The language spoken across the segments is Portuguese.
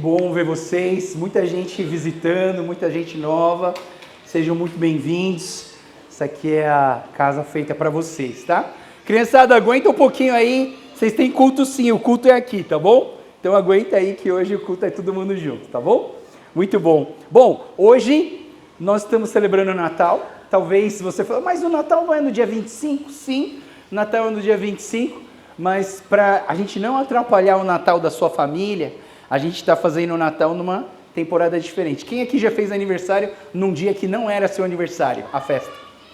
bom ver vocês, muita gente visitando, muita gente nova, sejam muito bem-vindos. Essa aqui é a casa feita para vocês, tá? Criançada, aguenta um pouquinho aí, vocês têm culto sim, o culto é aqui, tá bom? Então aguenta aí que hoje o culto é todo mundo junto, tá bom? Muito bom. Bom, hoje nós estamos celebrando o Natal. Talvez você fale, mas o Natal não é no dia 25? Sim, o Natal é no dia 25, mas para a gente não atrapalhar o Natal da sua família, a gente está fazendo o Natal numa temporada diferente. Quem aqui já fez aniversário num dia que não era seu aniversário, a festa?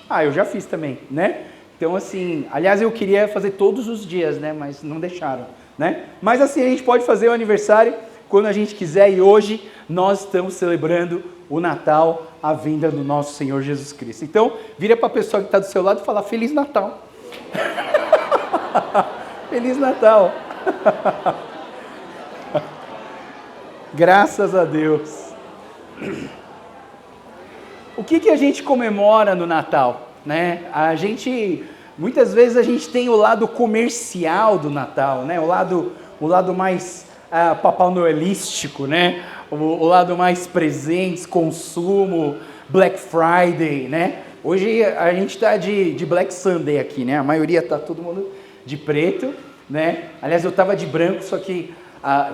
Ah, eu já fiz também, né? Então assim, aliás eu queria fazer todos os dias, né? Mas não deixaram, né? Mas assim, a gente pode fazer o aniversário quando a gente quiser, e hoje nós estamos celebrando o Natal, a vinda do nosso Senhor Jesus Cristo. Então, vira para a pessoa que está do seu lado e fala, Feliz Natal. Feliz Natal. Graças a Deus. O que a gente comemora no Natal, né? Muitas vezes a gente tem o lado comercial do Natal, né? O lado mais Papai Noelístico, né? O lado mais presentes, consumo, Black Friday, né? Hoje a gente está de Black Sunday aqui, né? A maioria está todo mundo de preto, né? Aliás, eu estava de branco, só que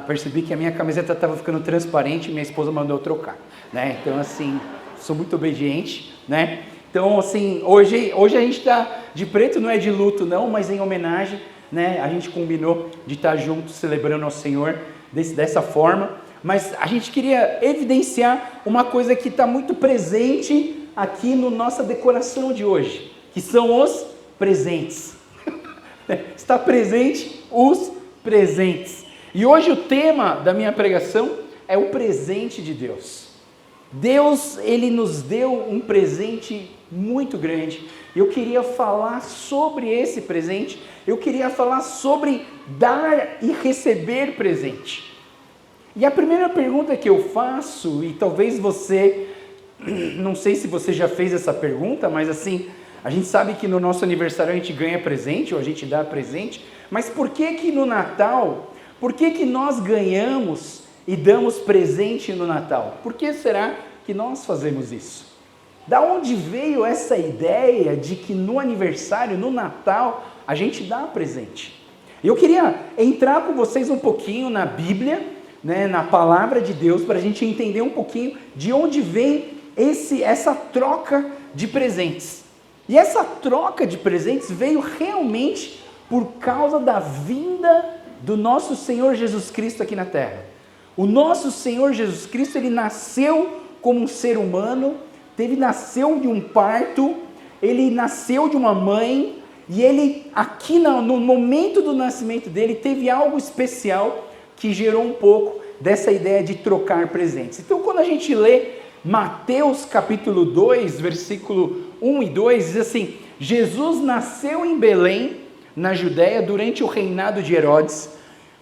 percebi que a minha camiseta estava ficando transparente e minha esposa mandou eu trocar, né? Então, assim, sou muito obediente, né? Então, assim, hoje a gente está de preto, não é de luto não, mas em homenagem, né? A gente combinou de estar juntos celebrando ao Senhor dessa forma, mas a gente queria evidenciar uma coisa que está muito presente aqui na nossa decoração de hoje, que são os presentes. Está presente os presentes. E hoje o tema da minha pregação é o presente de Deus. Deus, Ele nos deu um presente muito grande. Eu queria falar sobre esse presente, eu queria falar sobre dar e receber presente. E a primeira pergunta que eu faço, e talvez você, não sei se você já fez essa pergunta, mas assim, a gente sabe que no nosso aniversário a gente ganha presente, ou a gente dá presente, mas por que no Natal, por que nós ganhamos e damos presente no Natal? Por que será que nós fazemos isso? Da onde veio essa ideia de que no aniversário, no Natal, a gente dá presente? Eu queria entrar com vocês um pouquinho na Bíblia, né, na palavra de Deus, para a gente entender um pouquinho de onde vem essa troca de presentes. E essa troca de presentes veio realmente por causa da vinda do nosso Senhor Jesus Cristo aqui na Terra. O nosso Senhor Jesus Cristo, Ele nasceu como um ser humano, nasceu de um parto, Ele nasceu de uma mãe, e Ele, aqui no momento do nascimento dele, teve algo especial que gerou um pouco dessa ideia de trocar presentes. Então, quando a gente lê Mateus capítulo 2, versículo 1 e 2, diz assim, Jesus nasceu em Belém, na Judéia, durante o reinado de Herodes.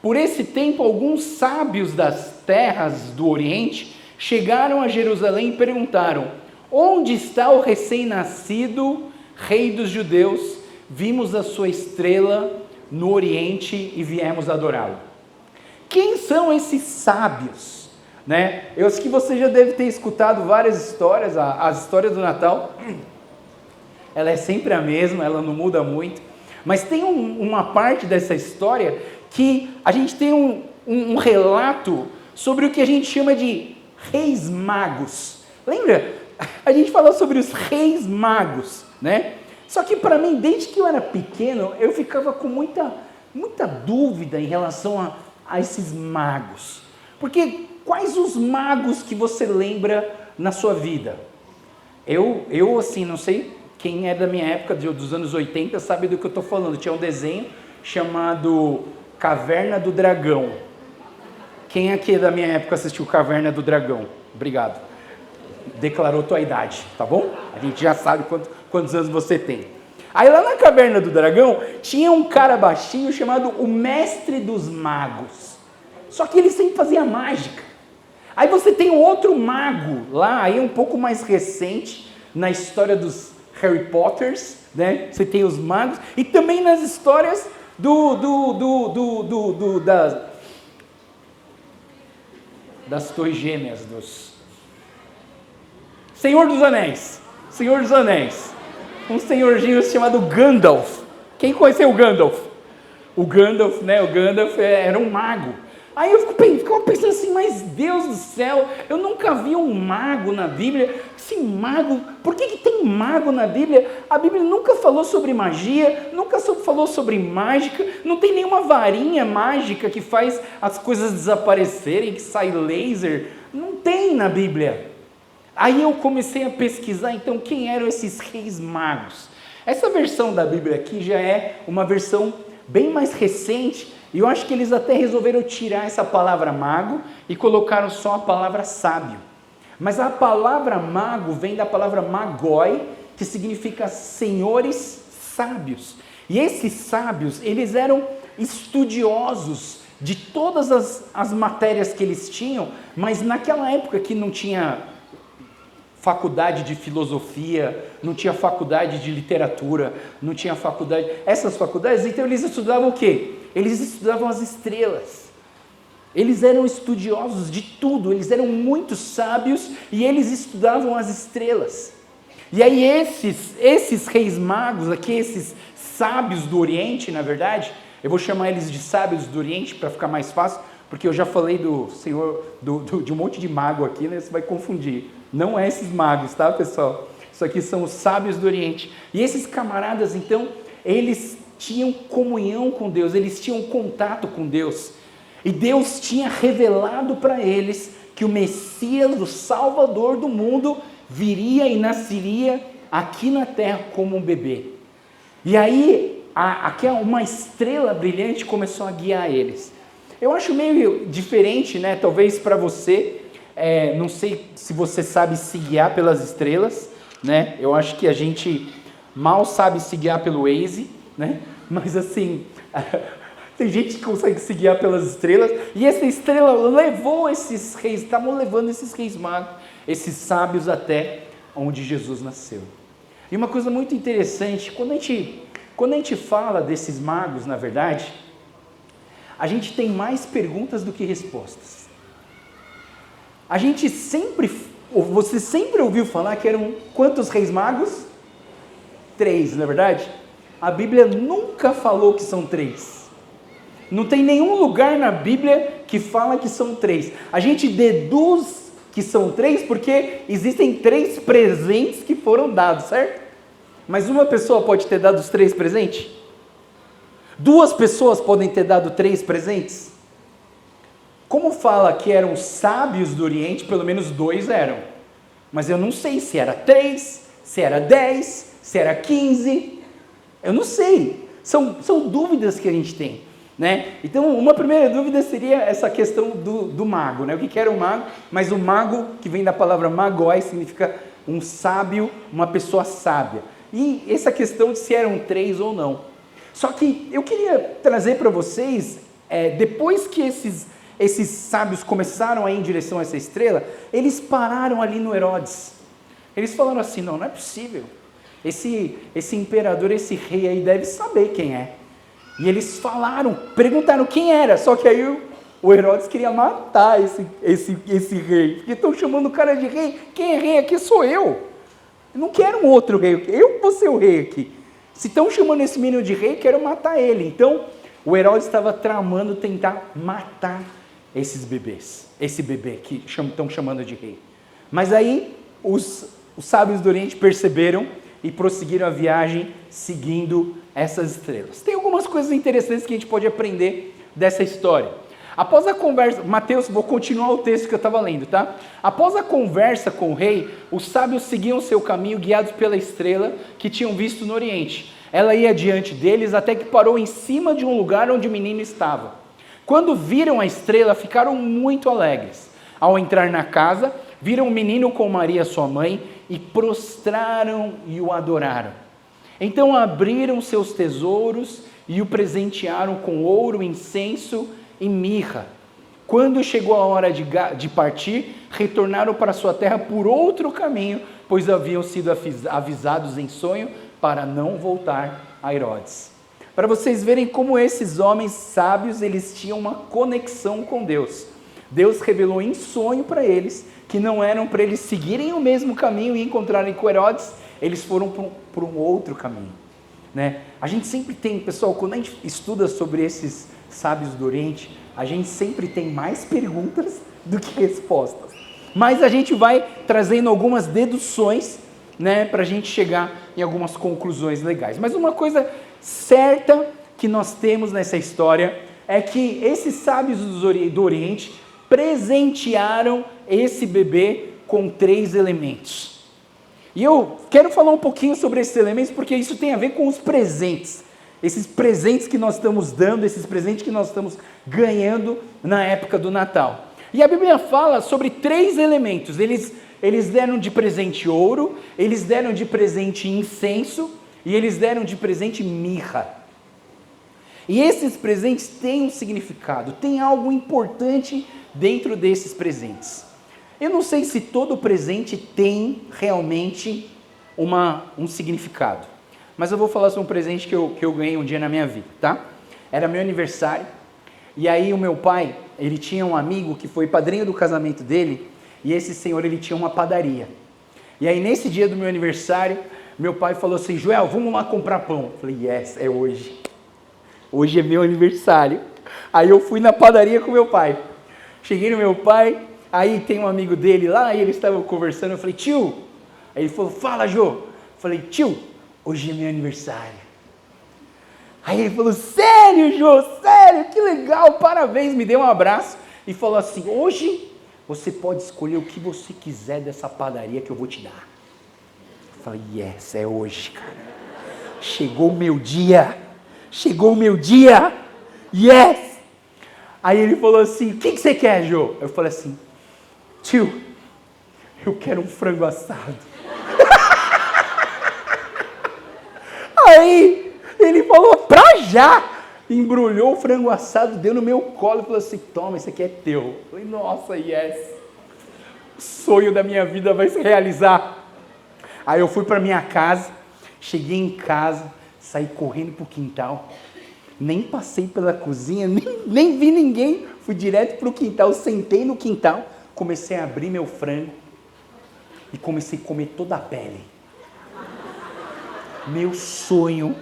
Por esse tempo, alguns sábios das terras do Oriente chegaram a Jerusalém e perguntaram, onde está o recém-nascido rei dos judeus? Vimos a sua estrela no Oriente e viemos adorá-lo. Quem são esses sábios? Né? Eu acho que você já deve ter escutado várias histórias, as histórias do Natal, ela é sempre a mesma, ela não muda muito, mas tem uma parte dessa história que a gente tem um relato sobre o que a gente chama de reis magos. Lembra? A gente falou sobre os reis magos, né? Só que para mim, desde que eu era pequeno, eu ficava com muita dúvida em relação a esses magos. Porque quais os magos que você lembra na sua vida? Eu assim, não sei, quem é da minha época, dos anos 80, sabe do que eu estou falando. Tinha um desenho chamado Caverna do Dragão. Quem aqui da minha época assistiu Caverna do Dragão? Obrigado. Declarou tua idade, tá bom? A gente já sabe quantos anos você tem. Aí lá na Caverna do Dragão, tinha um cara baixinho chamado o Mestre dos Magos. Só que ele sempre fazia mágica. Aí você tem um outro mago lá, aí um pouco mais recente, na história dos Harry Potters, né? Você tem os magos, e também nas histórias das torres gêmeas dos Senhor dos Anéis. Senhor dos Anéis. Um senhorzinho chamado Gandalf. Quem conheceu o Gandalf? O Gandalf, né? O Gandalf era um mago. Aí eu ficava pensando assim, mas Deus do céu, eu nunca vi um mago na Bíblia. Esse mago, por que tem mago na Bíblia? A Bíblia nunca falou sobre magia, nunca falou sobre mágica, não tem nenhuma varinha mágica que faz as coisas desaparecerem, que sai laser. Não tem na Bíblia. Aí eu comecei a pesquisar, então, quem eram esses reis magos? Essa versão da Bíblia aqui já é uma versão bem mais recente, e eu acho que eles até resolveram tirar essa palavra mago e colocaram só a palavra sábio. Mas a palavra mago vem da palavra magoi, que significa senhores sábios. E esses sábios, eles eram estudiosos de todas as matérias que eles tinham, mas naquela época que não tinha faculdade de filosofia, não tinha faculdade de literatura, não tinha faculdade, essas faculdades, então eles estudavam o quê? Eles estudavam as estrelas. Eles eram estudiosos de tudo, eles eram muito sábios e eles estudavam as estrelas. E aí esses reis magos aqui, esses sábios do Oriente, na verdade, eu vou chamar eles de sábios do Oriente para ficar mais fácil, porque eu já falei do Senhor, de um monte de mago aqui, né? Você vai confundir. Não é esses magos, tá, pessoal? Isso aqui são os sábios do Oriente. E esses camaradas, então, eles tinham comunhão com Deus, eles tinham contato com Deus. E Deus tinha revelado para eles que o Messias, o Salvador do mundo, viria e nasceria aqui na terra como um bebê. E aí, aqui uma estrela brilhante começou a guiar eles. Eu acho meio diferente, né? Talvez para você, não sei se você sabe se guiar pelas estrelas, né? Eu acho que a gente mal sabe se guiar pelo Waze, né? Mas assim, tem gente que consegue se guiar pelas estrelas, e essa estrela levou esses reis, estavam levando esses reis magos, esses sábios até onde Jesus nasceu. E uma coisa muito interessante, quando a gente fala desses magos, na verdade, a gente tem mais perguntas do que respostas. A gente você sempre ouviu falar que eram quantos reis magos? 3, não é verdade? A Bíblia nunca falou que são 3. Não tem nenhum lugar na Bíblia que fala que são 3. A gente deduz que são 3 porque existem 3 presentes que foram dados, certo? Mas uma pessoa pode ter dado os 3 presentes? 2 pessoas podem ter dado 3 presentes? Como fala que eram sábios do Oriente, pelo menos 2 eram. Mas eu não sei se era 3, se era 10, se era 15. Eu não sei. São dúvidas que a gente tem, né? Então, uma primeira dúvida seria essa questão do mago, né? O que era um mago? Mas o mago, que vem da palavra magoi, significa um sábio, uma pessoa sábia. E essa questão de se eram 3 ou não. Só que eu queria trazer para vocês, depois que esses sábios começaram a ir em direção a essa estrela, eles pararam ali no Herodes. Eles falaram assim, não é possível. Esse imperador, esse rei aí deve saber quem é. E eles perguntaram quem era, só que aí o Herodes queria matar esse rei. Porque estão chamando o cara de rei. Quem é rei aqui sou eu. Eu não quero um outro rei, eu vou ser o rei aqui. Se estão chamando esse menino de rei, quero matar ele. Então, o Herodes estava tramando tentar matar esses bebês. Esse bebê que estão chamando de rei. Mas aí, os sábios do Oriente perceberam e prosseguiram a viagem seguindo essas estrelas. Tem algumas coisas interessantes que a gente pode aprender dessa história. Após a conversa, Mateus, vou continuar o texto que eu estava lendo, tá? Após a conversa com o rei, os sábios seguiam seu caminho guiados pela estrela que tinham visto no Oriente. Ela ia diante deles até que parou em cima de um lugar onde o menino estava. Quando viram a estrela, ficaram muito alegres. Ao entrar na casa, viram o menino com Maria, sua mãe, e prostraram e o adoraram. Então abriram seus tesouros e o presentearam com ouro, incenso e mirra. Quando chegou a hora de partir, retornaram para sua terra por outro caminho, pois haviam sido avisados em sonho para não voltar a Herodes. Para vocês verem como esses homens sábios, eles tinham uma conexão com Deus. Deus revelou em sonho para eles que não eram para eles seguirem o mesmo caminho e encontrarem com Herodes, eles foram por um outro caminho, né? A gente sempre tem, pessoal, quando a gente estuda sobre esses sábios do Oriente, a gente sempre tem mais perguntas do que respostas, mas a gente vai trazendo algumas deduções, né, para a gente chegar em algumas conclusões legais. Mas uma coisa certa que nós temos nessa história é que esses sábios do Oriente presentearam esse bebê com 3 elementos. E eu quero falar um pouquinho sobre esses elementos, porque isso tem a ver com os presentes. Esses presentes que nós estamos dando, esses presentes que nós estamos ganhando na época do Natal. E a Bíblia fala sobre 3 elementos. Eles deram de presente ouro, eles deram de presente incenso e eles deram de presente mirra. E esses presentes têm um significado, tem algo importante dentro desses presentes. Eu não sei se todo presente tem realmente um significado, mas eu vou falar sobre um presente que eu ganhei um dia na minha vida, tá? Era meu aniversário, e aí o meu pai, ele tinha um amigo que foi padrinho do casamento dele, e esse senhor, ele tinha uma padaria. E aí nesse dia do meu aniversário, meu pai falou assim: Joel, vamos lá comprar pão. Eu falei: yes, é hoje. Hoje é meu aniversário. Aí eu fui na padaria com meu pai. Cheguei no meu pai, aí tem um amigo dele lá, e eles estavam conversando, eu falei: tio. Aí ele falou: fala, Jô. Eu falei: tio, hoje é meu aniversário. Aí ele falou: sério, Jô, sério, que legal, parabéns. Me deu um abraço e falou assim: hoje você pode escolher o que você quiser dessa padaria que eu vou te dar. Eu falei: yes, é hoje, cara. Chegou o meu dia. Chegou o meu dia. Yes. Aí ele falou assim: o que você quer, Jô? Eu falei assim: tio, eu quero um frango assado. Aí ele falou: pra já. Embrulhou o frango assado, deu no meu colo e falou assim: toma, esse aqui é teu. Eu falei: nossa, yes. O sonho da minha vida vai se realizar. Aí eu fui para minha casa, cheguei em casa, saí correndo pro quintal, nem passei pela cozinha, nem vi ninguém, fui direto pro quintal, sentei no quintal, comecei a abrir meu frango e comecei a comer toda a pele. Meu sonho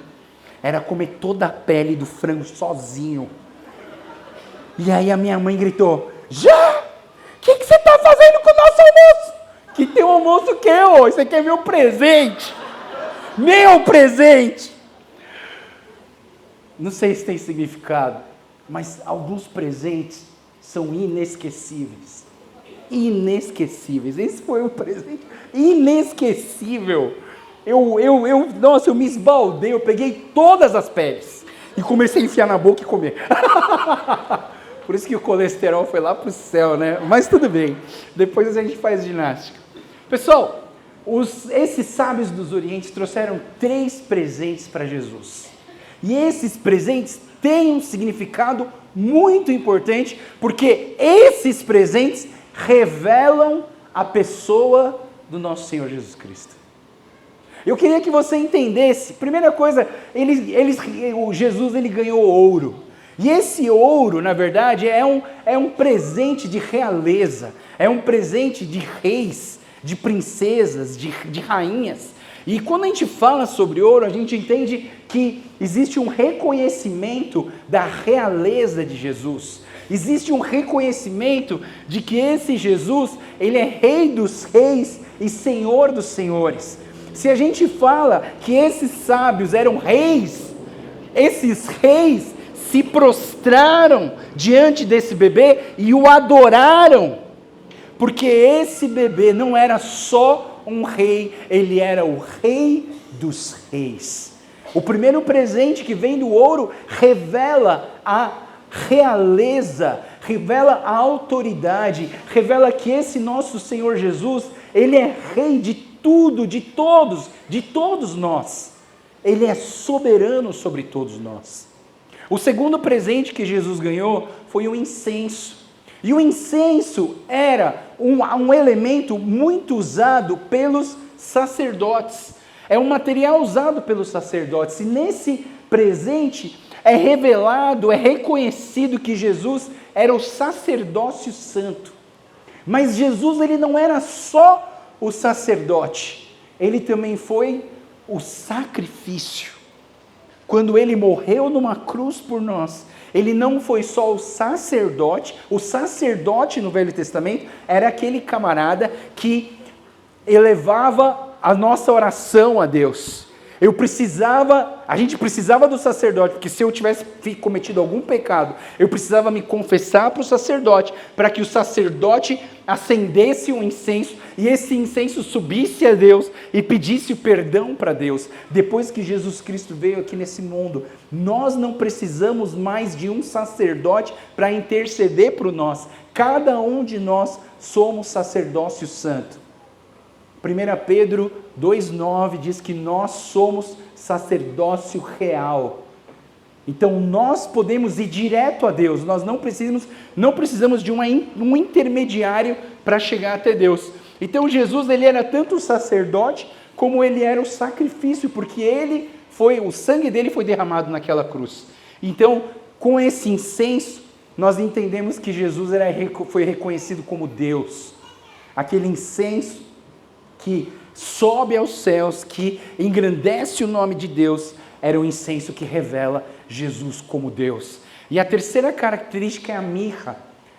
era comer toda a pele do frango sozinho. E aí a minha mãe gritou: já! O que você está fazendo com o nosso almoço? Que teu almoço que é hoje? Isso aqui é meu presente. Meu presente. Não sei se tem significado, mas alguns presentes são inesquecíveis. Inesquecíveis. Esse foi um presente inesquecível. Nossa, eu me esbaldei, eu peguei todas as peles e comecei a enfiar na boca e comer. Por isso que o colesterol foi lá pro céu, né? Mas tudo bem, depois a gente faz ginástica. Pessoal, esses sábios dos Orientes trouxeram 3 presentes para Jesus. E esses presentes têm um significado muito importante, porque esses presentes revelam a pessoa do nosso Senhor Jesus Cristo. Eu queria que você entendesse, primeira coisa, Jesus ele ganhou ouro. E esse ouro, na verdade, é um presente de realeza, é um presente de reis, de princesas, de rainhas. E quando a gente fala sobre ouro, a gente entende que existe um reconhecimento da realeza de Jesus. Existe um reconhecimento de que esse Jesus, ele é Rei dos reis e Senhor dos senhores. Se a gente fala que esses sábios eram reis, esses reis se prostraram diante desse bebê e o adoraram, porque esse bebê não era só um rei, ele era o Rei dos reis. O primeiro presente que vem do ouro revela a realeza, revela a autoridade, revela que esse nosso Senhor Jesus, ele é Rei de tudo, de todos nós. Ele é soberano sobre todos nós. O segundo presente que Jesus ganhou foi o incenso. E o incenso era um elemento muito usado pelos sacerdotes. É um material usado pelos sacerdotes. E nesse presente é revelado, é reconhecido que Jesus era o sacerdócio santo. Mas Jesus, ele não era só o sacerdote, ele também foi o sacrifício. Quando ele morreu numa cruz por nós, ele não foi só o sacerdote no Velho Testamento era aquele camarada que elevava a nossa oração a Deus. A gente precisava do sacerdote, porque se eu tivesse cometido algum pecado, eu precisava me confessar para o sacerdote, para que o sacerdote acendesse um incenso, e esse incenso subisse a Deus e pedisse o perdão para Deus. Depois que Jesus Cristo veio aqui nesse mundo, nós não precisamos mais de um sacerdote para interceder por nós. Cada um de nós somos sacerdócio santo. 1 Pedro 2,9 diz que nós somos sacerdócio real. Então nós podemos ir direto a Deus, nós não precisamos de um intermediário para chegar até Deus. Então Jesus, ele era tanto o sacerdote como ele era o sacrifício, porque o sangue dele foi derramado naquela cruz. Então, com esse incenso, nós entendemos que Jesus foi reconhecido como Deus. Aquele incenso que sobe aos céus, que engrandece o nome de Deus, era o incenso que revela Jesus como Deus. E a terceira característica é a mirra.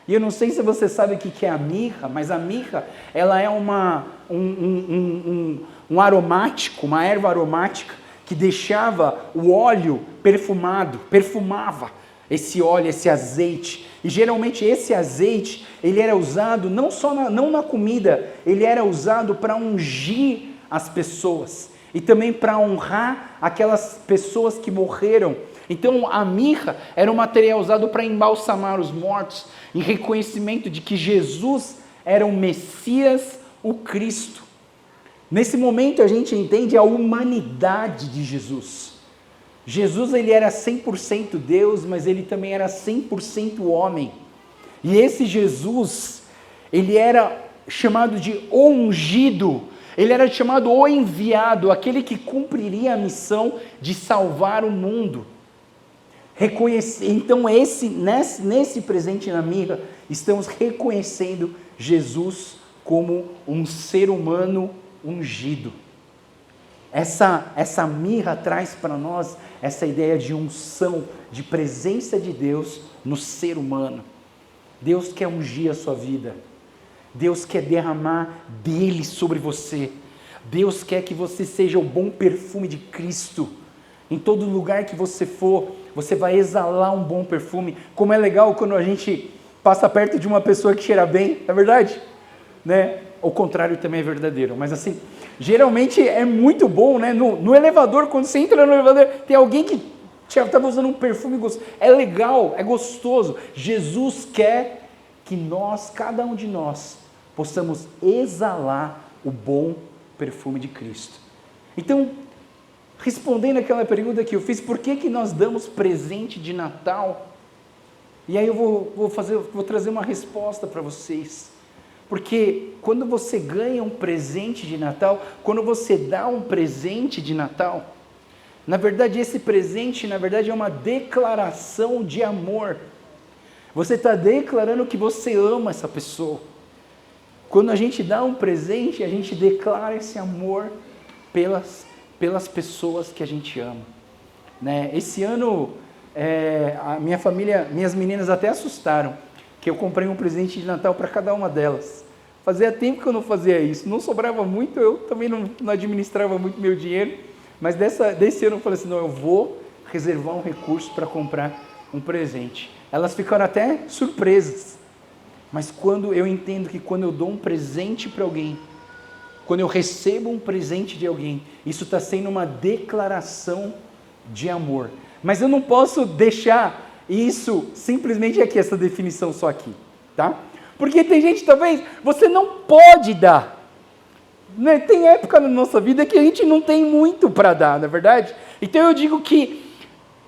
E eu não sei se você sabe o que é a mirra, mas a mirra, ela é um aromático, uma erva aromática, que deixava o óleo perfumava esse óleo, esse azeite. E geralmente esse azeite, ele era usado não na comida, ele era usado para ungir as pessoas e também para honrar aquelas pessoas que morreram. Então a mirra era um material usado para embalsamar os mortos, em reconhecimento de que Jesus era o Messias, o Cristo. Nesse momento a gente entende a humanidade de Jesus. Jesus, ele era 100% Deus, mas ele também era 100% homem. E esse Jesus, ele era chamado de o ungido, ele era chamado o enviado, aquele que cumpriria a missão de salvar o mundo. Então nesse presente na mirra, estamos reconhecendo Jesus como um ser humano ungido. Essa mirra traz para nós essa ideia de unção, de presença de Deus no ser humano. Deus quer ungir a sua vida. Deus quer derramar dele sobre você. Deus quer que você seja o bom perfume de Cristo. Em todo lugar que você for, você vai exalar um bom perfume. Como é legal quando a gente passa perto de uma pessoa que cheira bem, não é verdade? Né? O contrário também é verdadeiro, mas assim, geralmente é muito bom, né? No elevador, quando você entra no elevador, tem alguém que estava usando um perfume gostoso. É legal, é gostoso. Jesus quer que cada um de nós, possamos exalar o bom perfume de Cristo. Então, respondendo aquela pergunta que eu fiz, por que nós damos presente de Natal? E aí eu vou trazer uma resposta para vocês. Porque quando você ganha um presente de Natal, quando você dá um presente de Natal, na verdade esse presente, é uma declaração de amor. Você está declarando que você ama essa pessoa. Quando a gente dá um presente, a gente declara esse amor pelas pessoas que a gente ama. Né? Esse ano, a minha família, minhas meninas até assustaram, que eu comprei um presente de Natal para cada uma delas. Fazia tempo que eu não fazia isso, não sobrava muito, eu também não administrava muito meu dinheiro, mas desse ano eu falei assim, não, eu vou reservar um recurso para comprar um presente. Elas ficaram até surpresas, mas quando eu entendo que quando eu dou um presente para alguém, quando eu recebo um presente de alguém, isso está sendo uma declaração de amor. Mas eu não posso deixar isso simplesmente aqui, essa definição só aqui, tá? Porque tem gente, talvez, você não pode dar. Né? Tem época na nossa vida que a gente não tem muito para dar, não é verdade? Então eu digo que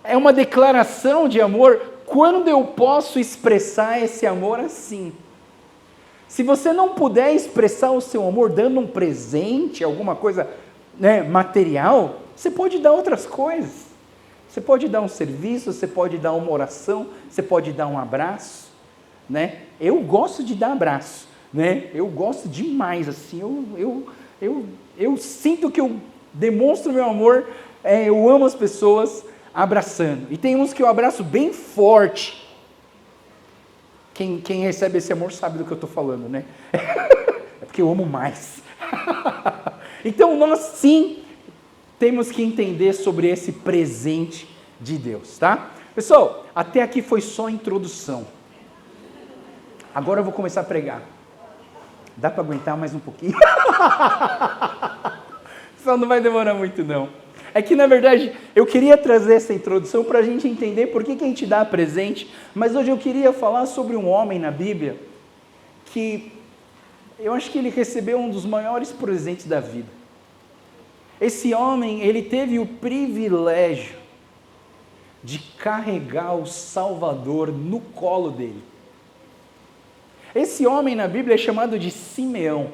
é uma declaração de amor quando eu posso expressar esse amor assim. Se você não puder expressar o seu amor dando um presente, alguma coisa, né, material, você pode dar outras coisas. Você pode dar um serviço, você pode dar uma oração, você pode dar um abraço, né? Eu gosto de dar abraço, né? Eu gosto demais, assim, eu sinto que eu demonstro meu amor, eu amo as pessoas abraçando. E tem uns que eu abraço bem forte. Quem recebe esse amor sabe do que eu estou falando, né? É porque eu amo mais. Então nós sim temos que entender sobre esse presente de Deus, tá? Pessoal, até aqui foi só a introdução. Agora eu vou começar a pregar. Dá para aguentar mais um pouquinho? Só não vai demorar muito não. É que na verdade eu queria trazer essa introdução para a gente entender por que a gente dá presente, mas hoje eu queria falar sobre um homem na Bíblia que eu acho que ele recebeu um dos maiores presentes da vida. Esse homem, ele teve o privilégio de carregar o Salvador no colo dele. Esse homem na Bíblia é chamado de Simeão.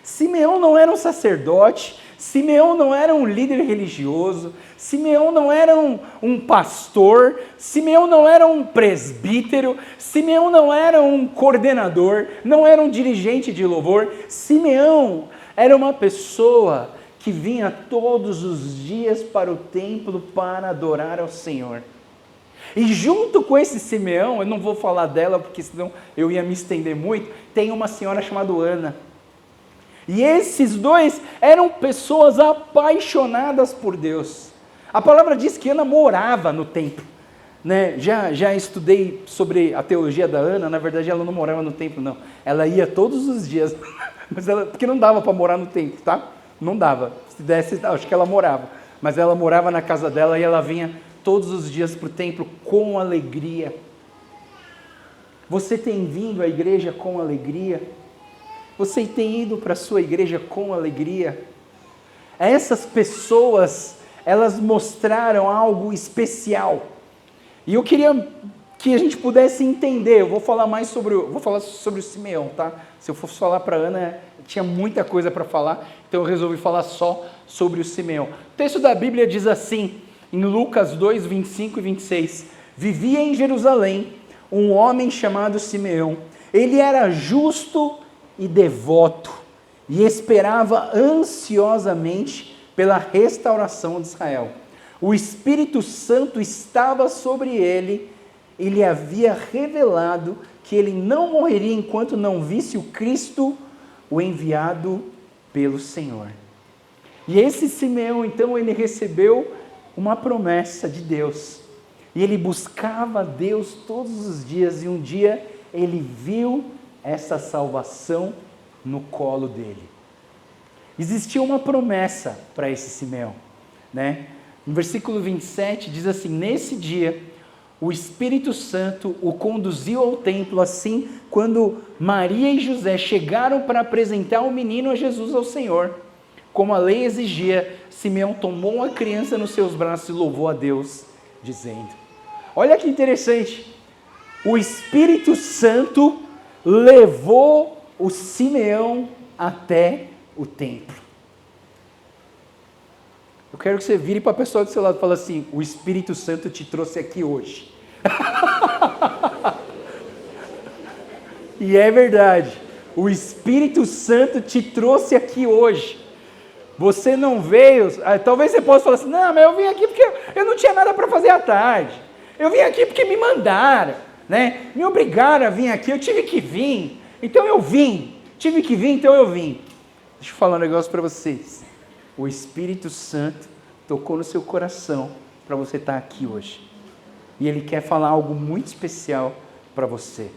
Simeão não era um sacerdote, Simeão não era um líder religioso, Simeão não era um pastor, Simeão não era um presbítero, Simeão não era um coordenador, não era um dirigente de louvor. Simeão era uma pessoa que vinha todos os dias para o templo para adorar ao Senhor. E junto com esse Simeão, eu não vou falar dela porque senão eu ia me estender muito, tem uma senhora chamada Ana. E esses dois eram pessoas apaixonadas por Deus. A palavra diz que Ana morava no templo, né? Já estudei sobre a teologia da Ana, na verdade ela não morava no templo não, ela ia todos os dias, porque não dava para morar no templo, tá? Não dava, se desse, acho que ela morava, mas ela morava na casa dela e ela vinha todos os dias para o templo com alegria. Você tem vindo à igreja com alegria? Você tem ido para a sua igreja com alegria? Essas pessoas, elas mostraram algo especial. E eu queria que a gente pudesse entender. Eu vou falar mais sobre o Simeão, tá? Se eu fosse falar para a Ana, tinha muita coisa para falar, então eu resolvi falar só sobre o Simeão. O texto da Bíblia diz assim, em Lucas 2, 25 e 26, vivia em Jerusalém um homem chamado Simeão. Ele era justo e devoto, e esperava ansiosamente pela restauração de Israel. O Espírito Santo estava sobre ele, e lhe havia revelado que ele não morreria enquanto não visse o Cristo, o enviado pelo Senhor. E esse Simeão, então, ele recebeu uma promessa de Deus, e ele buscava Deus todos os dias, e um dia ele viu essa salvação no colo dele. Existia uma promessa para esse Simeão, né? No versículo 27 diz assim, nesse dia o Espírito Santo o conduziu ao templo, assim, quando Maria e José chegaram para apresentar o menino a Jesus ao Senhor. Como a lei exigia, Simeão tomou a criança nos seus braços e louvou a Deus, dizendo, olha que interessante, o Espírito Santo levou o Simeão até o templo. Eu quero que você vire para a pessoa do seu lado e fale assim, o Espírito Santo te trouxe aqui hoje. E é verdade, o Espírito Santo te trouxe aqui hoje. Você não veio, talvez você possa falar assim, não, mas eu vim aqui porque eu não tinha nada para fazer à tarde. Eu vim aqui porque me mandaram, né? Me obrigaram a vir aqui, eu tive que vir. Então eu vim, tive que vir, então eu vim. Deixa eu falar um negócio para vocês. O Espírito Santo tocou no seu coração para você estar aqui hoje. E Ele quer falar algo muito especial para você.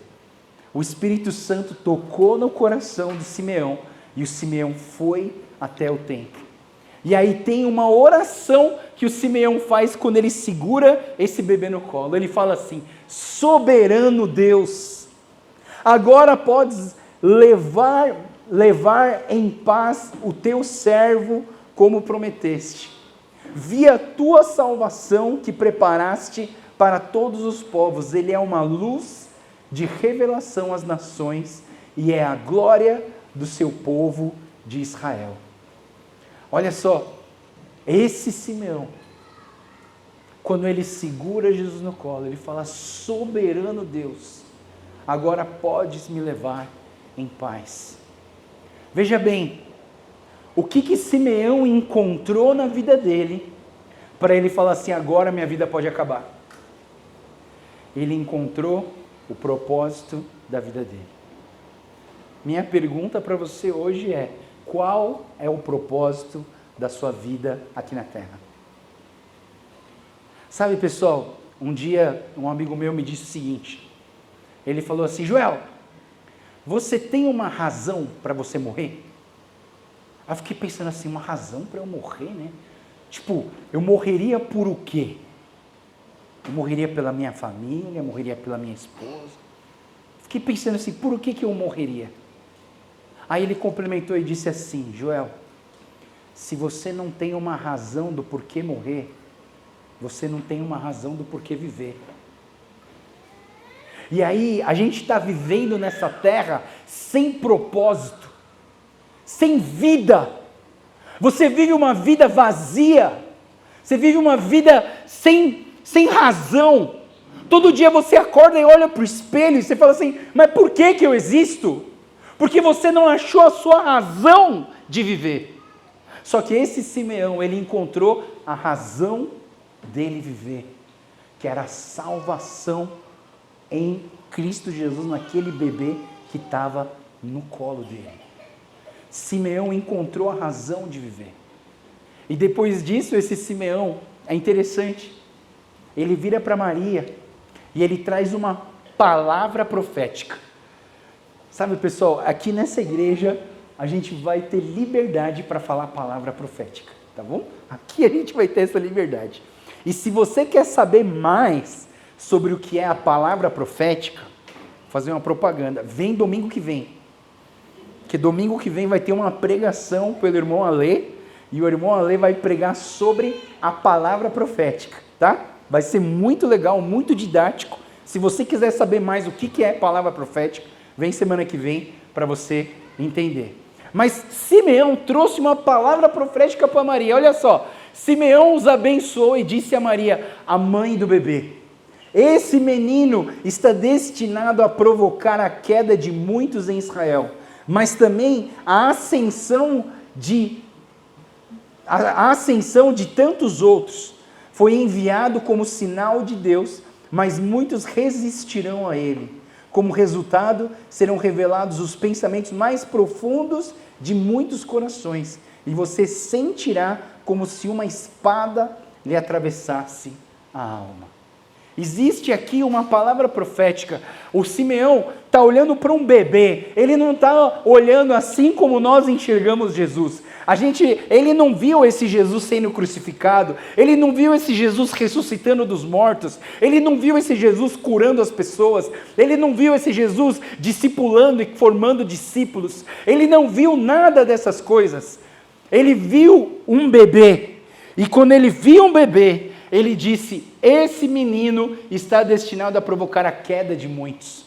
O Espírito Santo tocou no coração de Simeão e o Simeão foi até o templo. E aí tem uma oração que o Simeão faz quando ele segura esse bebê no colo. Ele fala assim, soberano Deus, agora podes levar em paz o teu servo como prometeste. Vi a tua salvação que preparaste para todos os povos. Ele é uma luz de revelação às nações e é a glória do seu povo de Israel. Olha só, esse Simeão quando ele segura Jesus no colo, ele fala: soberano Deus, agora podes me levar em paz. Veja bem, o que Simeão encontrou na vida dele, para ele falar assim: agora minha vida pode acabar? Ele encontrou o propósito da vida dele. Minha pergunta para você hoje é: qual é o propósito da sua vida aqui na Terra? Sabe, pessoal, um dia um amigo meu me disse o seguinte, ele falou assim: Joel, você tem uma razão para você morrer? Aí eu fiquei pensando assim, uma razão para eu morrer, né? Tipo, eu morreria por o quê? Eu morreria pela minha família, eu morreria pela minha esposa. Fiquei pensando assim, por que eu morreria? Aí ele complementou e disse assim: Joel, se você não tem uma razão do porquê morrer, você não tem uma razão do porquê viver. E aí a gente está vivendo nessa terra sem propósito, sem vida. Você vive uma vida vazia, você vive uma vida sem razão. Todo dia você acorda e olha para o espelho e você fala assim: mas por que eu existo? Porque você não achou a sua razão de viver. Só que esse Simeão, ele encontrou a razão dele viver, que era a salvação em Cristo Jesus, naquele bebê que estava no colo dele. Simeão encontrou a razão de viver. E depois disso, esse Simeão, é interessante, ele vira para Maria e ele traz uma palavra profética. Sabe, pessoal, aqui nessa igreja a gente vai ter liberdade para falar a palavra profética, tá bom? Aqui a gente vai ter essa liberdade. E se você quer saber mais sobre o que é a palavra profética, vou fazer uma propaganda, vem domingo que vem. Porque domingo que vem vai ter uma pregação pelo irmão Alê, e o irmão Alê vai pregar sobre a palavra profética, tá? Vai ser muito legal, muito didático. Se você quiser saber mais o que é palavra profética, vem semana que vem para você entender. Mas Simeão trouxe uma palavra profética para Maria. Olha só, Simeão os abençoou e disse a Maria, a mãe do bebê: esse menino está destinado a provocar a queda de muitos em Israel, mas também a ascensão de tantos outros. Foi enviado como sinal de Deus, mas muitos resistirão a ele. Como resultado, serão revelados os pensamentos mais profundos de muitos corações, e você sentirá como se uma espada lhe atravessasse a alma. Existe aqui uma palavra profética. O Simeão está olhando para um bebê, ele não está olhando assim como nós enxergamos Jesus. Ele não viu esse Jesus sendo crucificado, ele não viu esse Jesus ressuscitando dos mortos, ele não viu esse Jesus curando as pessoas, ele não viu esse Jesus discipulando e formando discípulos, ele não viu nada dessas coisas. Ele viu um bebê, e quando ele viu um bebê, ele disse: esse menino está destinado a provocar a queda de muitos.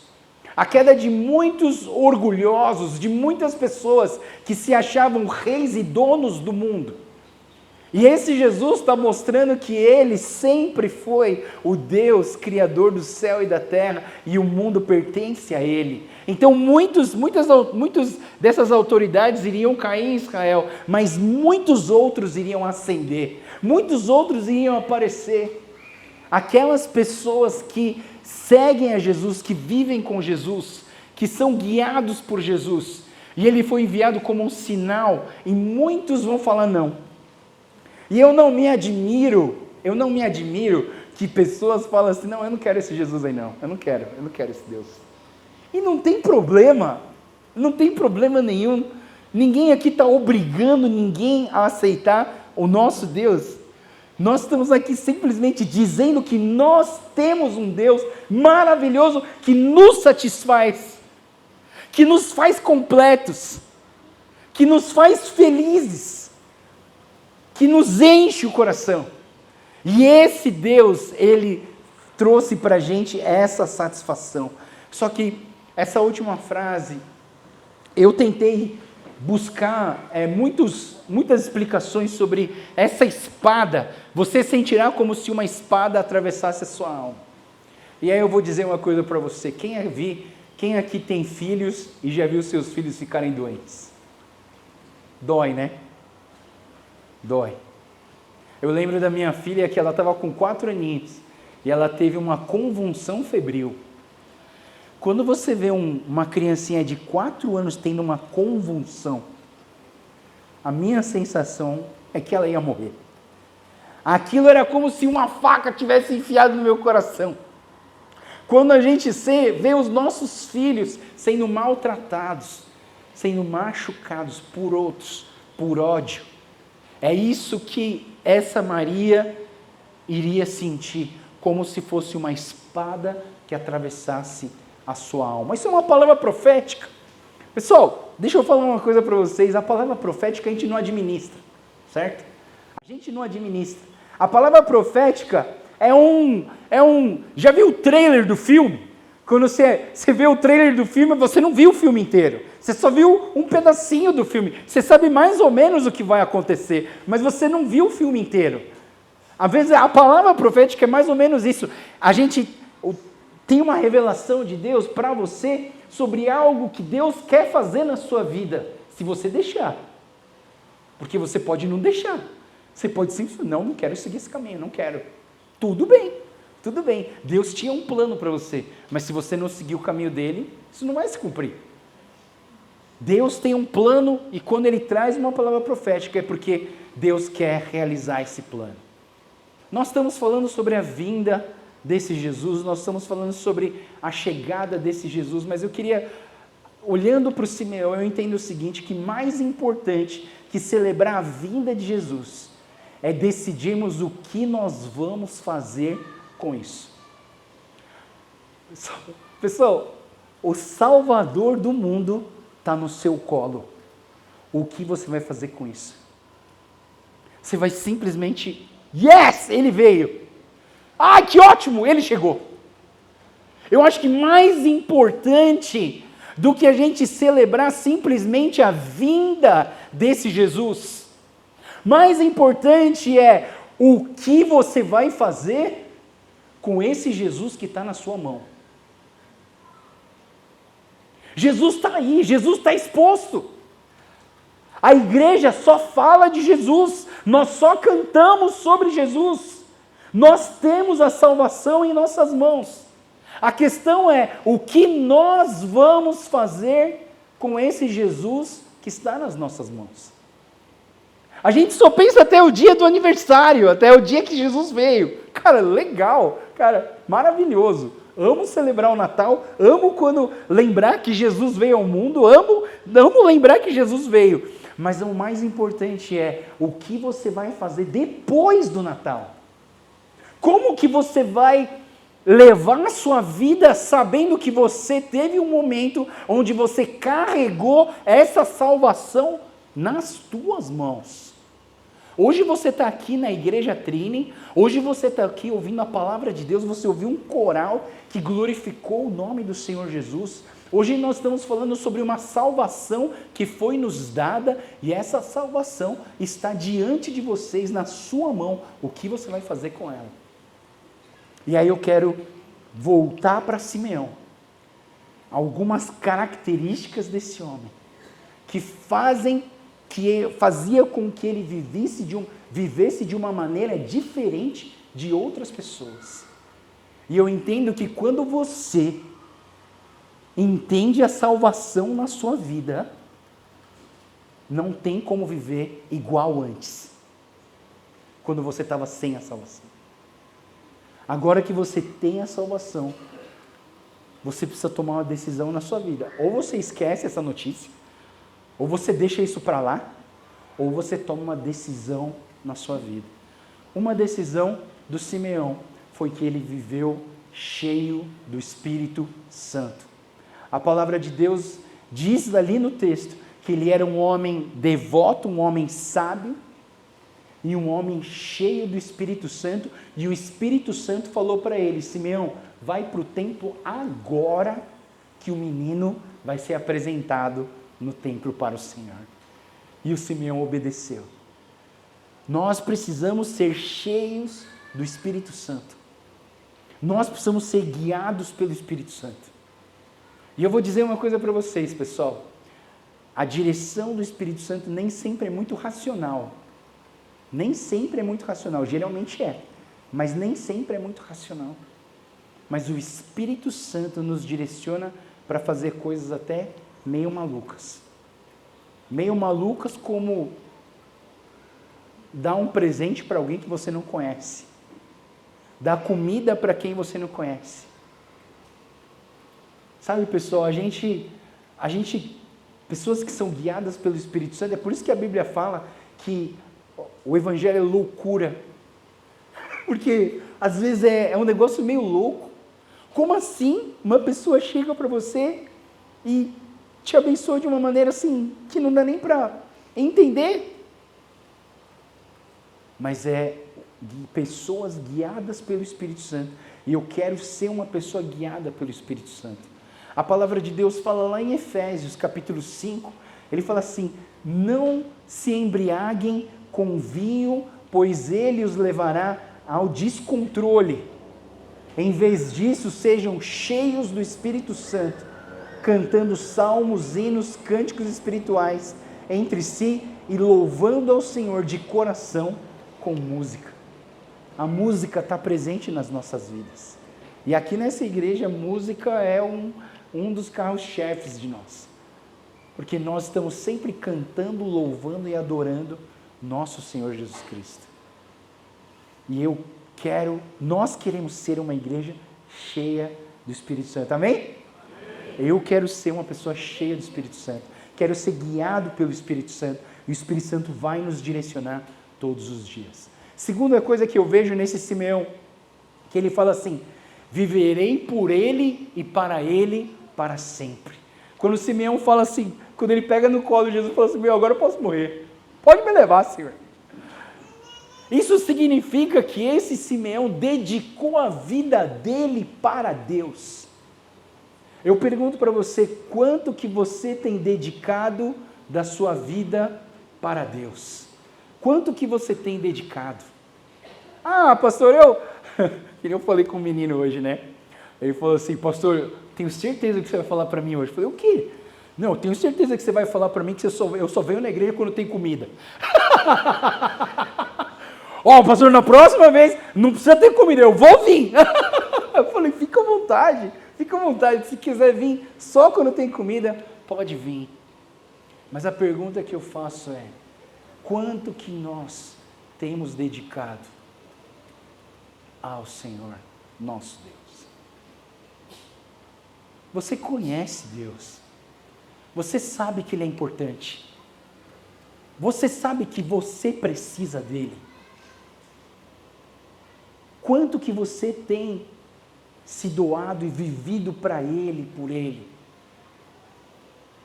A queda de muitos orgulhosos, de muitas pessoas que se achavam reis e donos do mundo. E esse Jesus está mostrando que ele sempre foi o Deus criador do céu e da terra, e o mundo pertence a ele. Então muitas dessas autoridades iriam cair em Israel, mas muitos outros iriam ascender, muitos outros iriam aparecer. Aquelas pessoas que seguem a Jesus, que vivem com Jesus, que são guiados por Jesus, e ele foi enviado como um sinal, e muitos vão falar não. E eu não me admiro que pessoas falam assim: não, eu não quero esse Jesus aí não, eu não quero esse Deus. E não tem problema nenhum, ninguém aqui está obrigando ninguém a aceitar o nosso Deus. Nós estamos aqui simplesmente dizendo que nós temos um Deus maravilhoso que nos satisfaz, que nos faz completos, que nos faz felizes, que nos enche o coração. E esse Deus, ele trouxe para a gente essa satisfação. Só que essa última frase, eu tentei buscar muitas explicações sobre essa espada. Você sentirá como se uma espada atravessasse a sua alma. E aí eu vou dizer uma coisa para você. Quem aqui tem filhos e já viu seus filhos ficarem doentes? Dói, né? Dói. Eu lembro da minha filha que ela estava com 4 aninhos e ela teve uma convulsão febril. Quando você vê uma criancinha de 4 anos tendo uma convulsão, a minha sensação é que ela ia morrer. Aquilo era como se uma faca tivesse enfiado no meu coração. Quando a gente vê os nossos filhos sendo maltratados, sendo machucados por outros, por ódio, é isso que essa Maria iria sentir, como se fosse uma espada que atravessasse a sua alma. Isso é uma palavra profética. Pessoal, deixa eu falar uma coisa para vocês. A palavra profética a gente não administra, certo? A gente não administra. A palavra profética já viu o trailer do filme? Quando você vê o trailer do filme, você não viu o filme inteiro. Você só viu um pedacinho do filme. Você sabe mais ou menos o que vai acontecer, mas você não viu o filme inteiro. Às vezes a palavra profética é mais ou menos isso. A gente tem uma revelação de Deus para você sobre algo que Deus quer fazer na sua vida, se você deixar. Porque você pode não deixar. Você pode simplesmente, não quero seguir esse caminho, não quero. Tudo bem. Deus tinha um plano para você, mas se você não seguir o caminho dele, isso não vai se cumprir. Deus tem um plano e quando ele traz uma palavra profética é porque Deus quer realizar esse plano. Nós estamos falando sobre a vinda desse Jesus, nós estamos falando sobre a chegada desse Jesus, mas eu queria, olhando para o Simeão, eu entendo o seguinte, que mais importante que celebrar a vinda de Jesus é decidirmos o que nós vamos fazer com isso. Pessoal, o Salvador do mundo está no seu colo. O que você vai fazer com isso? Você vai simplesmente, yes, ele veio. Ah, que ótimo, ele chegou. Eu acho que mais importante do que a gente celebrar simplesmente a vinda desse Jesus, mais importante é o que você vai fazer com esse Jesus que está na sua mão. Jesus está aí, Jesus está exposto. A igreja só fala de Jesus, nós só cantamos sobre Jesus. Nós temos a salvação em nossas mãos. A questão é o que nós vamos fazer com esse Jesus que está nas nossas mãos. A gente só pensa até o dia do aniversário, até o dia que Jesus veio. Cara, legal, cara, maravilhoso. Amo celebrar o Natal, amo quando lembrar que Jesus veio ao mundo, amo lembrar que Jesus veio. Mas o mais importante é o que você vai fazer depois do Natal. Como que você vai levar a sua vida sabendo que você teve um momento onde você carregou essa salvação nas tuas mãos? Hoje você está aqui na Igreja Trine, hoje você está aqui ouvindo a palavra de Deus, você ouviu um coral que glorificou o nome do Senhor Jesus. Hoje nós estamos falando sobre uma salvação que foi nos dada e essa salvação está diante de vocês, na sua mão, o que você vai fazer com ela. E aí eu quero voltar para Simeão. Algumas características desse homem que fazia com que ele vivesse de uma maneira diferente de outras pessoas. E eu entendo que quando você entende a salvação na sua vida, não tem como viver igual antes, quando você estava sem a salvação. Agora que você tem a salvação, você precisa tomar uma decisão na sua vida. Ou você esquece essa notícia, ou você deixa isso para lá, ou você toma uma decisão na sua vida. Uma decisão do Simeão foi que ele viveu cheio do Espírito Santo. A palavra de Deus diz ali no texto que ele era um homem devoto, um homem sábio e um homem cheio do Espírito Santo. E o Espírito Santo falou para ele: Simeão, vai para o templo agora que o menino vai ser apresentado no templo para o Senhor. E o Simeão obedeceu. Nós precisamos ser cheios do Espírito Santo. Nós precisamos ser guiados pelo Espírito Santo. E eu vou dizer uma coisa para vocês, pessoal. A direção do Espírito Santo nem sempre é muito racional. Nem sempre é muito racional. Geralmente é, mas nem sempre é muito racional. Mas o Espírito Santo nos direciona para fazer coisas até meio malucas. Meio malucas como dar um presente para alguém que você não conhece. Dar comida para quem você não conhece. Sabe, pessoal, a gente, pessoas que são guiadas pelo Espírito Santo, é por isso que a Bíblia fala que o Evangelho é loucura. Porque às vezes é um negócio meio louco. Como assim uma pessoa chega para você e te abençoa de uma maneira assim, que não dá nem para entender? Mas é pessoas guiadas pelo Espírito Santo. E eu quero ser uma pessoa guiada pelo Espírito Santo. A palavra de Deus fala lá em Efésios, capítulo 5, ele fala assim: não se embriaguem com vinho, pois ele os levará ao descontrole. Em vez disso, sejam cheios do Espírito Santo, cantando salmos, hinos, cânticos espirituais entre si e louvando ao Senhor de coração com música. A música está presente nas nossas vidas. E aqui nessa igreja, a música é um dos carros-chefes de nós. Porque nós estamos sempre cantando, louvando e adorando nosso Senhor Jesus Cristo. E nós queremos ser uma igreja cheia do Espírito Santo. Amém? Amém? Eu quero ser uma pessoa cheia do Espírito Santo. Quero ser guiado pelo Espírito Santo. E o Espírito Santo vai nos direcionar todos os dias. Segunda coisa que eu vejo nesse Simeão, que ele fala assim: viverei por ele e para ele para sempre. Quando o Simeão fala assim, quando ele pega no colo de Jesus, fala assim: meu, agora eu posso morrer. Pode me levar, Senhor. Isso significa que esse Simeão dedicou a vida dele para Deus. Eu pergunto para você, quanto que você tem dedicado da sua vida para Deus? Quanto que você tem dedicado? Ah, pastor, eu falei com um menino hoje, né? Ele falou assim: pastor, eu tenho certeza que você vai falar para mim hoje. Eu falei: o quê? Não, eu tenho certeza que você vai falar para mim que eu só venho na igreja quando tem comida. Ó, pastor, na próxima vez não precisa ter comida, eu vou vir. Eu falei: fica à vontade, se quiser vir só quando tem comida, pode vir. Mas a pergunta que eu faço é: quanto que nós temos dedicado ao Senhor, nosso Deus? Você conhece Deus, você sabe que Ele é importante, você sabe que você precisa dEle. Quanto que você tem se doado e vivido para Ele, por Ele?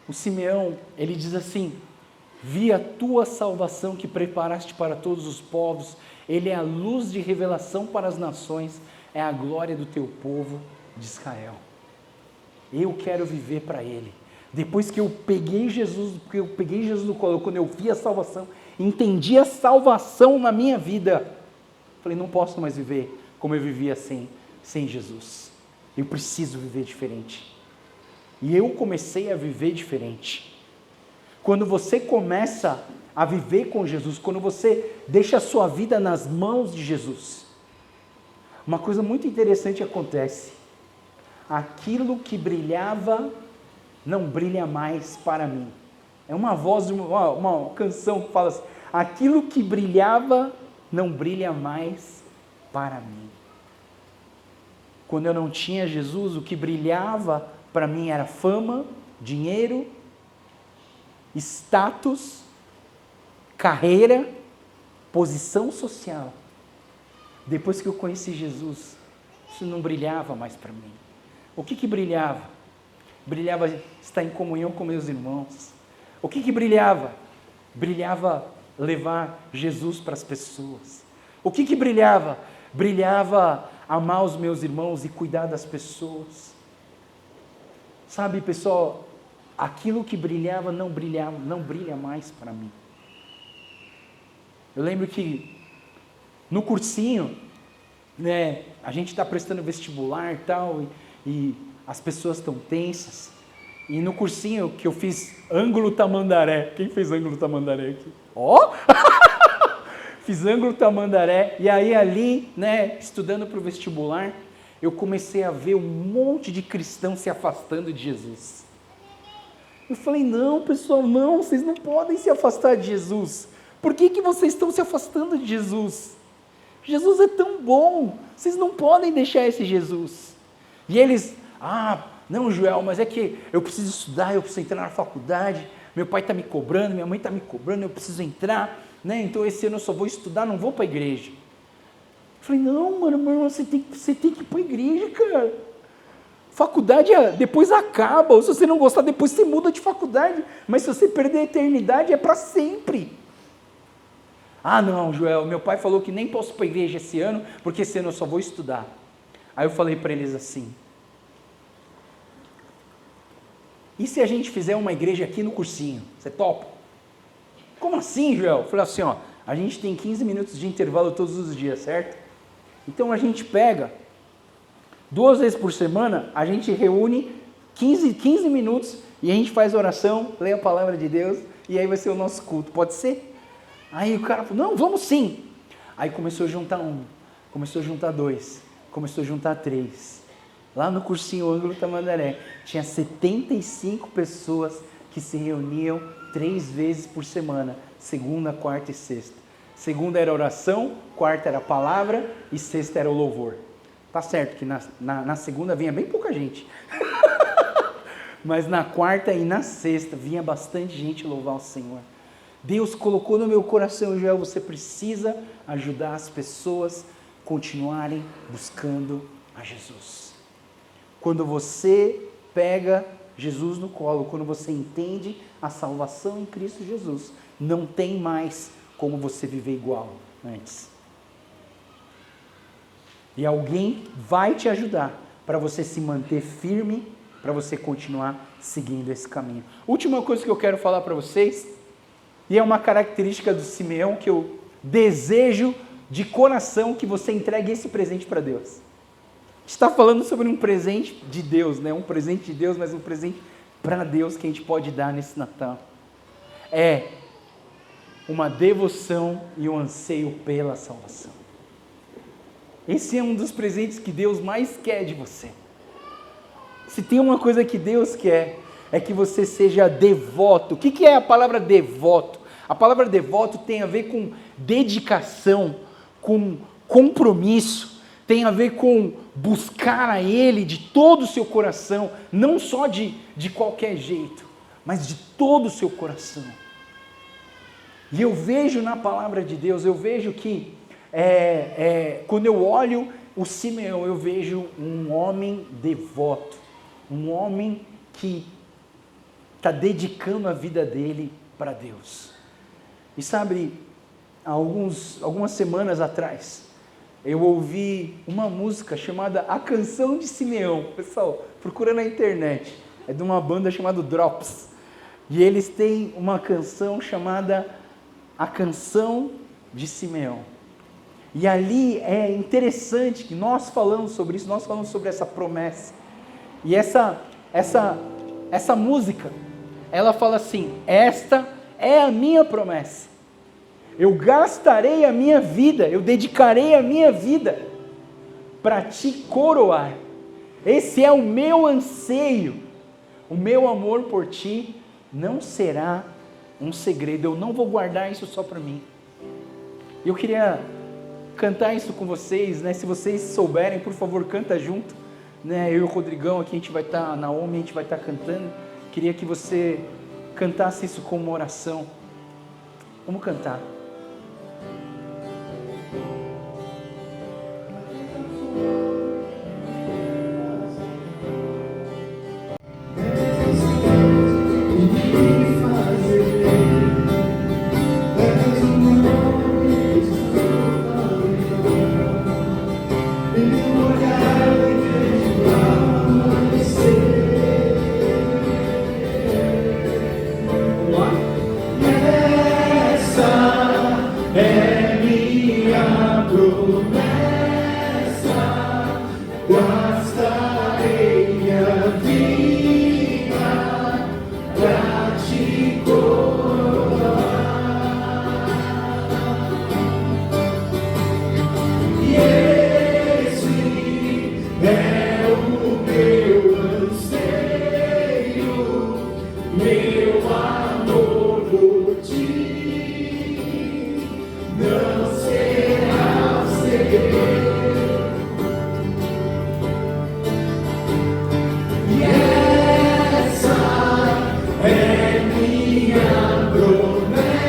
O Simeão, ele diz assim: vi a tua salvação que preparaste para todos os povos, ele é a luz de revelação para as nações, é a glória do teu povo de Israel. Eu quero viver para Ele. Depois que eu peguei Jesus no colo, quando eu vi a salvação, entendi a salvação na minha vida, falei: não posso mais viver como eu vivia sem Jesus. Eu preciso viver diferente. E eu comecei a viver diferente. Quando você começa a viver com Jesus, quando você deixa a sua vida nas mãos de Jesus, uma coisa muito interessante acontece. Aquilo que brilhava não brilha mais para mim. É uma voz de uma canção que fala assim: aquilo que brilhava não brilha mais para mim. Quando eu não tinha Jesus, o que brilhava para mim era fama, dinheiro, status, carreira, posição social. Depois que eu conheci Jesus, isso não brilhava mais para mim. O que brilhava? Brilhava estar em comunhão com meus irmãos. O que brilhava? Brilhava levar Jesus para as pessoas. O que brilhava? Brilhava amar os meus irmãos e cuidar das pessoas. Sabe, pessoal, aquilo que brilhava, não brilha mais para mim. Eu lembro que no cursinho, né, a gente está prestando vestibular e tal, e as pessoas estão tensas. E no cursinho que eu fiz ângulo tamandaré, quem fez ângulo tamandaré aqui? Ó! Fiz ângulo tamandaré, e aí ali, né, estudando para o vestibular, eu comecei a ver um monte de cristãos se afastando de Jesus. Eu falei, não, pessoal, não, vocês não podem se afastar de Jesus. Por que vocês estão se afastando de Jesus? Jesus é tão bom, vocês não podem deixar esse Jesus. E eles, não, Joel, mas é que eu preciso estudar, eu preciso entrar na faculdade, meu pai está me cobrando, minha mãe está me cobrando, eu preciso entrar, né? Então esse ano eu só vou estudar, não vou para a igreja. Eu falei, não, mano, meu irmão, você tem que ir para a igreja, cara. Faculdade depois acaba, ou se você não gostar, depois você muda de faculdade, mas se você perder a eternidade, é para sempre. Não, Joel, meu pai falou que nem posso ir para a igreja esse ano, porque esse ano eu só vou estudar. Aí eu falei para eles assim, e se a gente fizer uma igreja aqui no cursinho, você topa? Como assim, Joel? Eu falei assim, a gente tem 15 minutos de intervalo todos os dias, certo? Então a gente pega, 2 vezes por semana, a gente reúne 15 minutos e a gente faz oração, lê a palavra de Deus e aí vai ser o nosso culto, pode ser? Aí o cara falou, não, vamos sim. Aí começou a juntar 1, começou a juntar 2, começou a juntar 3. Lá no cursinho Ângulo Tamandaré, tinha 75 pessoas que se reuniam 3 vezes por semana, segunda, quarta e sexta. Segunda era oração, quarta era palavra e sexta era o louvor. Tá certo que na segunda vinha bem pouca gente, mas na quarta e na sexta vinha bastante gente louvar o Senhor. Deus colocou no meu coração, Joel, você precisa ajudar as pessoas a continuarem buscando a Jesus. Quando você pega Jesus no colo, quando você entende a salvação em Cristo Jesus, não tem mais como você viver igual antes. E alguém vai te ajudar para você se manter firme, para você continuar seguindo esse caminho. Última coisa que eu quero falar para vocês, e é uma característica do Simeão que eu desejo de coração que você entregue esse presente para Deus. A gente está falando sobre um presente de Deus, né? Um presente de Deus, mas um presente para Deus que a gente pode dar nesse Natal. É uma devoção e um anseio pela salvação. Esse é um dos presentes que Deus mais quer de você. Se tem uma coisa que Deus quer, é que você seja devoto. O que é a palavra devoto? A palavra devoto tem a ver com dedicação, com compromisso, tem a ver com buscar a Ele de todo o seu coração, não só de qualquer jeito, mas de todo o seu coração. E eu vejo na palavra de Deus, eu vejo que quando eu olho o Simeão, eu vejo um homem devoto, um homem que está dedicando a vida dele para Deus. E sabe, algumas semanas atrás, eu ouvi uma música chamada A Canção de Simeão. Pessoal, procura na internet, é de uma banda chamada Drops, e eles têm uma canção chamada A Canção de Simeão. E ali é interessante que nós falamos sobre isso, nós falamos sobre essa promessa. E essa música, ela fala assim, esta é a minha promessa. Eu gastarei a minha vida, eu dedicarei a minha vida para te coroar. Esse é o meu anseio, o meu amor por ti não será um segredo, eu não vou guardar isso só para mim. Eu queria cantar isso com vocês, né? Se vocês souberem, por favor, canta junto, né? Eu e o Rodrigão aqui, a gente vai estar, Naomi, a gente vai estar cantando. Queria que você cantasse isso como uma oração. Vamos cantar. é minha promessa, gastarei minha vida pra te coroar. E esse é o meu anseio, meu amor por ti. Não será segredo, e essa é minha promessa,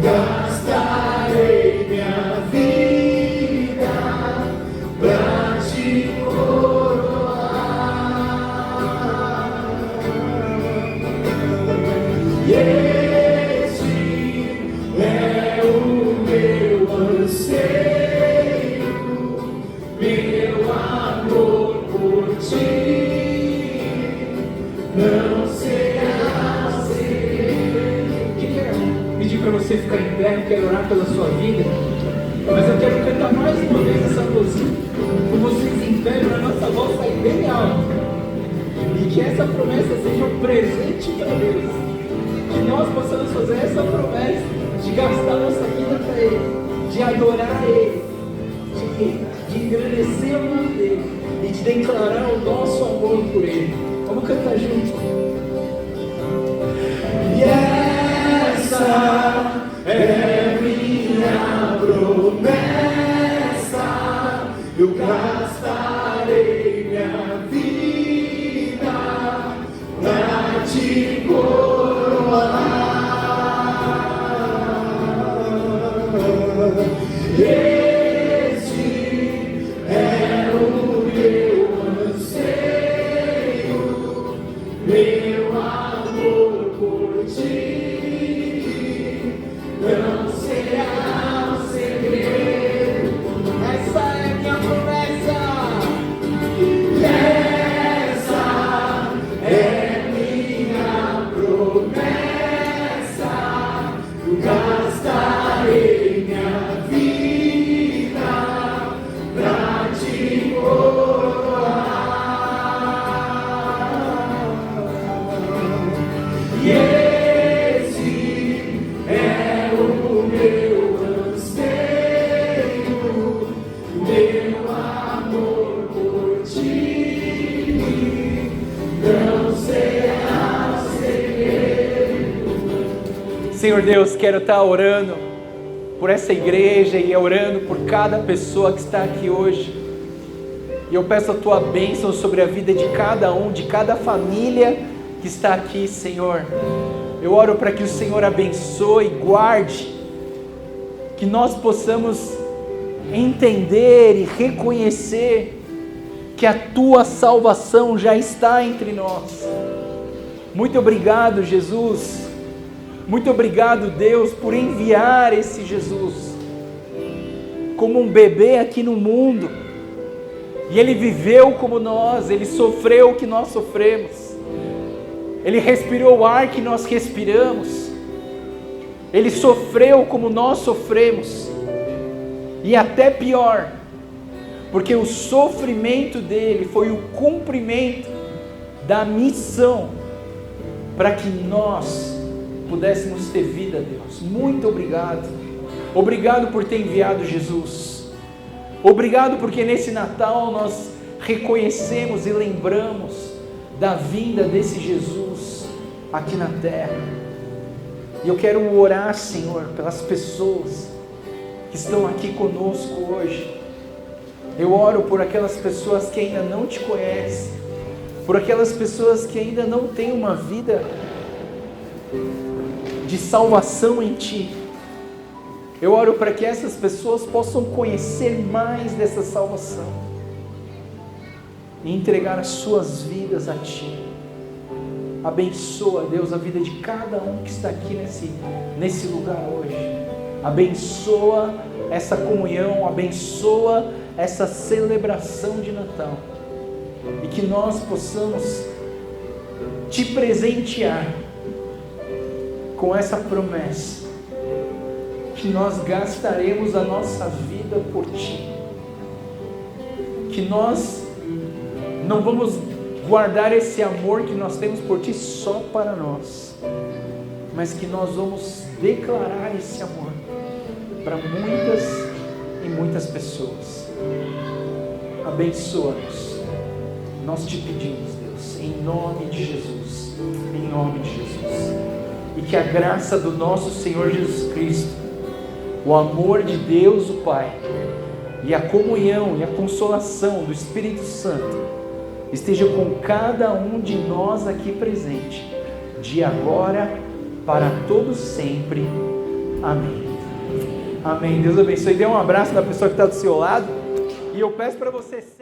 gastarei minha vida pra te coroar. E meu amor por ti não será segredo. Quero pedir para você ficar em pé, eu quero orar pela sua vida, mas eu quero cantar mais uma vez essa música com vocês em pé, para a nossa voz sair bem alta, e que essa promessa seja um presente para Deus, que nós possamos fazer essa promessa de gastar nossa vida para Ele, de adorar Ele, de engrandecer o nome dele e de declarar o nosso amor por ele. Vamos cantar junto. E essa é minha promessa, eu gastarei minha vida pra te coroar. Meu amor por ti não será segredo. Essa é minha promessa. E essa é minha promessa. Gastarei minha vida pra te coroar. E esse é o meu anseio, meu amor por ti não será segredo. Senhor Deus, quero estar orando por essa igreja e orando por cada pessoa que está aqui hoje. E eu peço a tua bênção sobre a vida de cada um, de cada família que está aqui, Senhor. Eu oro para que o Senhor abençoe, guarde, que nós possamos entender e reconhecer que a tua salvação já está entre nós. Muito obrigado, Jesus. Muito obrigado, Deus, por enviar esse Jesus como um bebê aqui no mundo. E ele viveu como nós, ele sofreu o que nós sofremos. Ele respirou o ar que nós respiramos. Ele sofreu como nós sofremos. E até pior, porque o sofrimento dele foi o cumprimento da missão para que nós pudéssemos ter vida, Deus. Muito obrigado. Obrigado por ter enviado Jesus. Obrigado porque nesse Natal nós reconhecemos e lembramos da vinda desse Jesus aqui na terra. E eu quero orar, Senhor, pelas pessoas que estão aqui conosco hoje. Eu oro por aquelas pessoas que ainda não te conhecem, por aquelas pessoas que ainda não têm uma vida de salvação em ti. Eu oro para que essas pessoas possam conhecer mais dessa salvação e entregar as suas vidas a ti. Abençoa, Deus, a vida de cada um que está aqui nesse lugar hoje. Abençoa essa comunhão, abençoa essa celebração de Natal, e que nós possamos te presentear com essa promessa que nós gastaremos a nossa vida por Ti, que nós não vamos guardar esse amor que nós temos por Ti só para nós, mas que nós vamos declarar esse amor para muitas e muitas pessoas. Abençoa-nos, nós te pedimos, Deus, em nome de Jesus, em nome de Jesus, e que a graça do nosso Senhor Jesus Cristo, o amor de Deus o Pai, e a comunhão e a consolação do Espírito Santo esteja com cada um de nós aqui presente, de agora para todos sempre. Amém. Amém. Deus abençoe. Dê um abraço na pessoa que está do seu lado. E eu peço para você sempre...